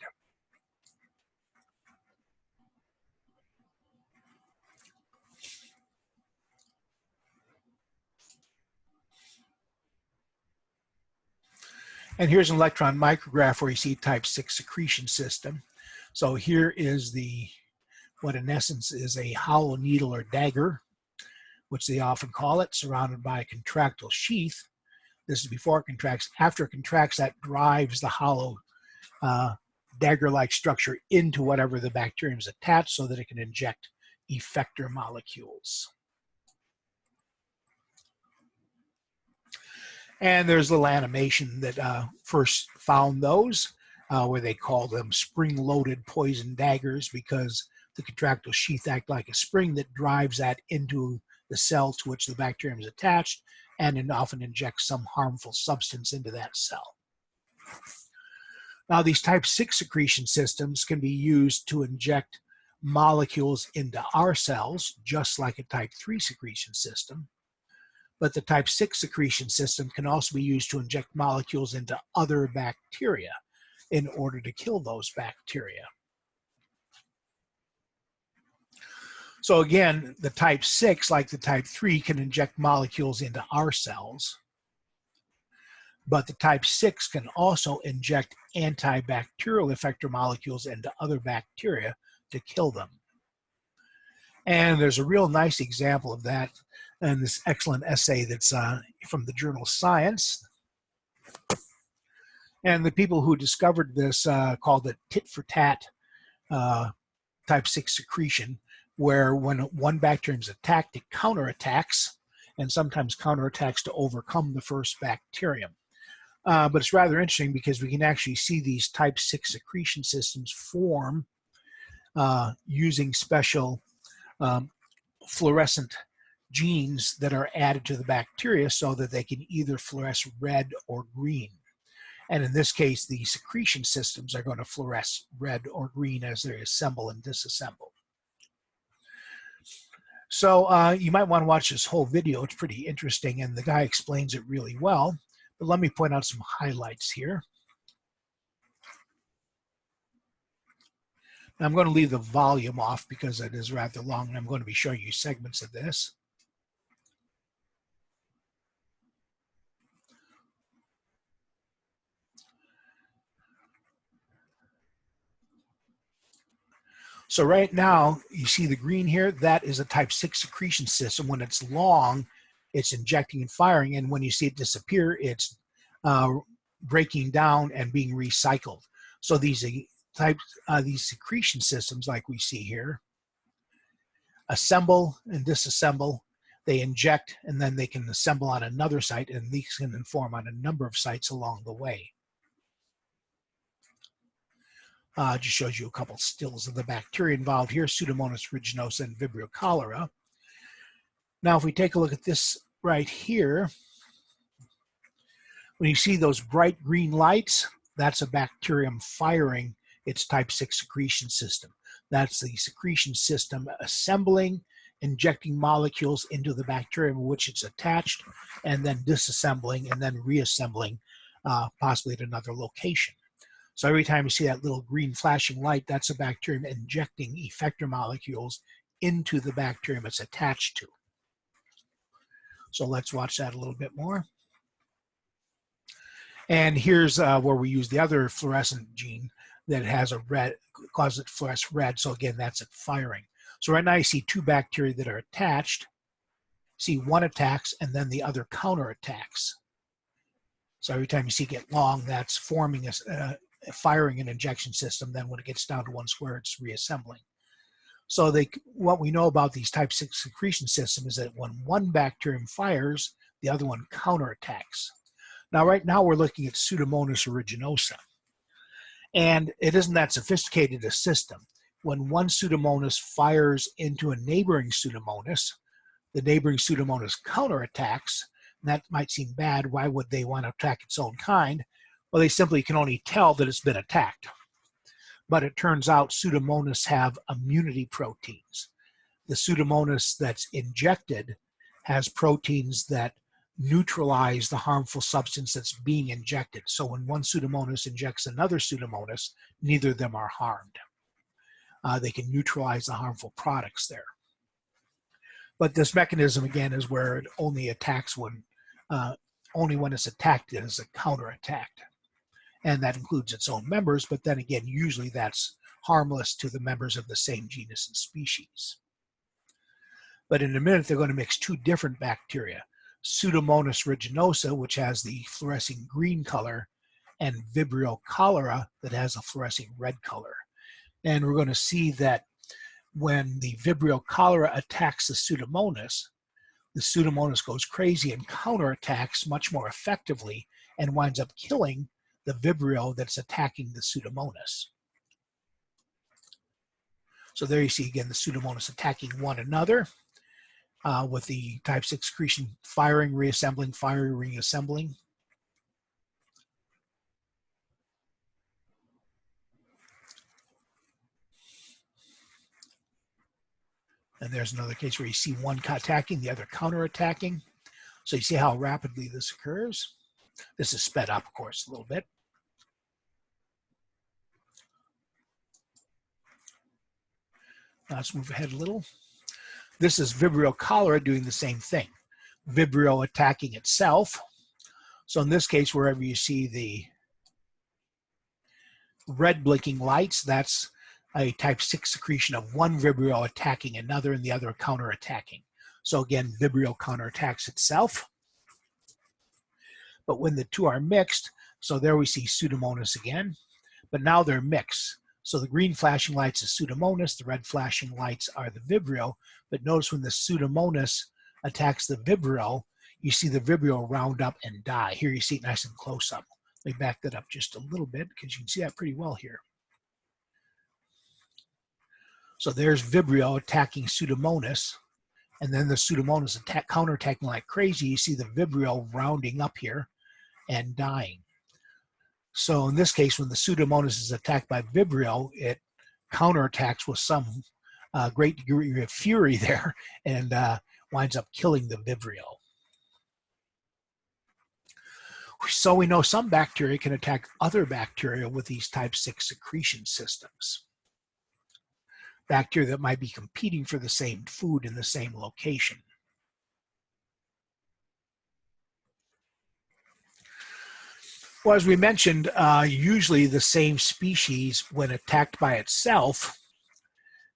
And here's an electron micrograph where you see type 6 secretion system. So here is what in essence is a hollow needle or dagger, which they often call it, surrounded by a contractile sheath. This is before it contracts. After it contracts, that drives the hollow dagger-like structure into whatever the bacterium is attached so that it can inject effector molecules. And there's a little animation that first found those, where they call them spring-loaded poison daggers, because the contractile sheath acts like a spring that drives that into the cell to which the bacterium is attached, and it often injects some harmful substance into that cell. Now, these type 6 secretion systems can be used to inject molecules into our cells, just like a type 3 secretion system. But the type 6 secretion system can also be used to inject molecules into other bacteria in order to kill those bacteria. So again, the type 6, like the type 3, can inject molecules into our cells. But the type 6 can also inject antibacterial effector molecules into other bacteria to kill them. And there's a real nice example of that in this excellent essay that's from the journal Science. And the people who discovered this called it tit-for-tat type 6 secretion, where when one bacterium is attacked, it counterattacks, and sometimes counterattacks to overcome the first bacterium. But it's rather interesting because we can actually see these type 6 secretion systems form using special fluorescent genes that are added to the bacteria so that they can either fluoresce red or green. And in this case, the secretion systems are going to fluoresce red or green as they assemble and disassemble. So you might want to watch this whole video. It's pretty interesting, and the guy explains it really well. But let me point out some highlights here. I'm going to leave the volume off because it is rather long, and I'm going to be showing you segments of this. So right now, you see the green here, that is a type 6 secretion system. When it's long, it's injecting and firing, and when you see it disappear, it's breaking down and being recycled. So these these secretion systems, like we see here, assemble and disassemble. They inject, and then they can assemble on another site, and these can form on a number of sites along the way. Just shows you a couple stills of the bacteria involved here, Pseudomonas aeruginosa and Vibrio Cholera. Now, if we take a look at this right here, when you see those bright green lights, that's a bacterium firing its type 6 secretion system. That's the secretion system assembling, injecting molecules into the bacterium in which it's attached, and then disassembling and then reassembling, possibly at another location. So every time you see that little green flashing light, that's a bacterium injecting effector molecules into the bacterium it's attached to. So let's watch that a little bit more. And here's where we use the other fluorescent gene that has a red, causes it to fluoresce red. So again, that's it firing. So right now you see two bacteria that are attached. See one attacks and then the other counterattacks. So every time you see it get long, that's forming a firing an injection system. Then when it gets down to one square, it's reassembling. So what we know about these type 6 secretion systems is that when one bacterium fires, the other one counterattacks. Now, right now we're looking at Pseudomonas aeruginosa. And it isn't that sophisticated a system. When one Pseudomonas fires into a neighboring Pseudomonas, the neighboring Pseudomonas counterattacks. And that might seem bad. Why would they want to attack its own kind? Well, they simply can only tell that it's been attacked. But it turns out Pseudomonas have immunity proteins. The Pseudomonas that's injected has proteins that neutralize the harmful substance that's being injected. So when one Pseudomonas injects another Pseudomonas, neither of them are harmed. They can neutralize the harmful products there. But this mechanism, again, is where it only attacks only when it's attacked is a counterattack. And that includes its own members, but then again, usually that's harmless to the members of the same genus and species. But in a minute, they're going to mix two different bacteria, Pseudomonas aeruginosa, which has the fluorescing green color, and Vibrio Cholera, that has a fluorescing red color. And we're going to see that when the Vibrio Cholera attacks the Pseudomonas goes crazy and counterattacks much more effectively and winds up killing the Vibrio that's attacking the Pseudomonas. So there you see again the Pseudomonas attacking one another with the type 6 secretion firing, reassembling, firing, reassembling. And there's another case where you see one attacking, the other counterattacking. So you see how rapidly this occurs. This is sped up, of course, a little bit. Let's move ahead a little. This is Vibrio Cholera doing the same thing. Vibrio attacking itself. So in this case, wherever you see the red blinking lights, that's a type 6 secretion of one Vibrio attacking another and the other counterattacking. So again, Vibrio counterattacks itself. But when the two are mixed, so there we see Pseudomonas again, but now they're mixed. So the green flashing lights is Pseudomonas, the red flashing lights are the Vibrio, but notice when the Pseudomonas attacks the Vibrio, you see the Vibrio round up and die. Here you see it nice and close up. Let me back that up just a little bit because you can see that pretty well here. So there's Vibrio attacking Pseudomonas, and then the Pseudomonas counterattacking like crazy. You see the Vibrio rounding up here and dying. So in this case, when the Pseudomonas is attacked by Vibrio, it counterattacks with some great degree of fury there and winds up killing the Vibrio. So we know some bacteria can attack other bacteria with these type 6 secretion systems. bacteria that might be competing for the same food in the same location. Well, as we mentioned, usually the same species, when attacked by itself,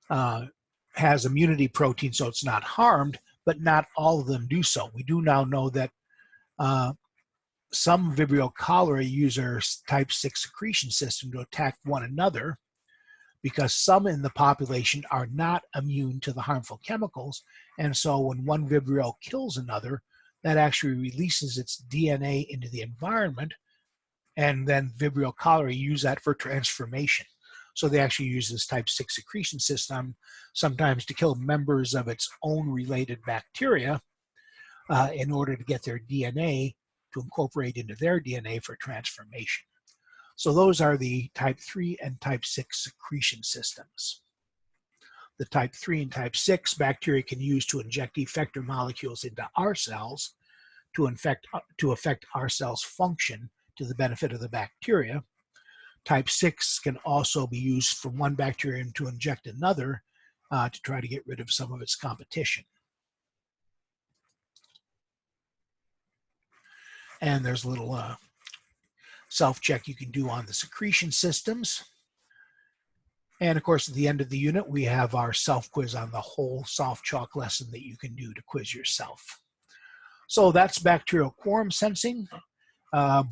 has immunity protein, so it's not harmed, but not all of them do so. We do now know that some Vibrio Cholera use their type 6 secretion system to attack one another, because some in the population are not immune to the harmful chemicals. And so when one Vibrio kills another, that actually releases its DNA into the environment, and then Vibrio cholera use that for transformation. So they actually use this type 6 secretion system sometimes to kill members of its own related bacteria in order to get their DNA to incorporate into their DNA for transformation. So those are the type 3 and type 6 secretion systems. The type 3 and type 6 bacteria can use to inject effector molecules into our cells to affect our cells' function to the benefit of the bacteria. Type 6 can also be used from one bacterium to inject another to try to get rid of some of its competition. And there's a little self-check you can do on the secretion systems. And of course, at the end of the unit, we have our self-quiz on the whole SoftChalk lesson that you can do to quiz yourself. So that's bacterial quorum sensing,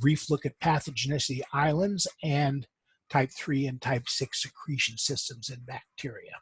brief look at pathogenicity islands, and type 3 and type 6 secretion systems in bacteria.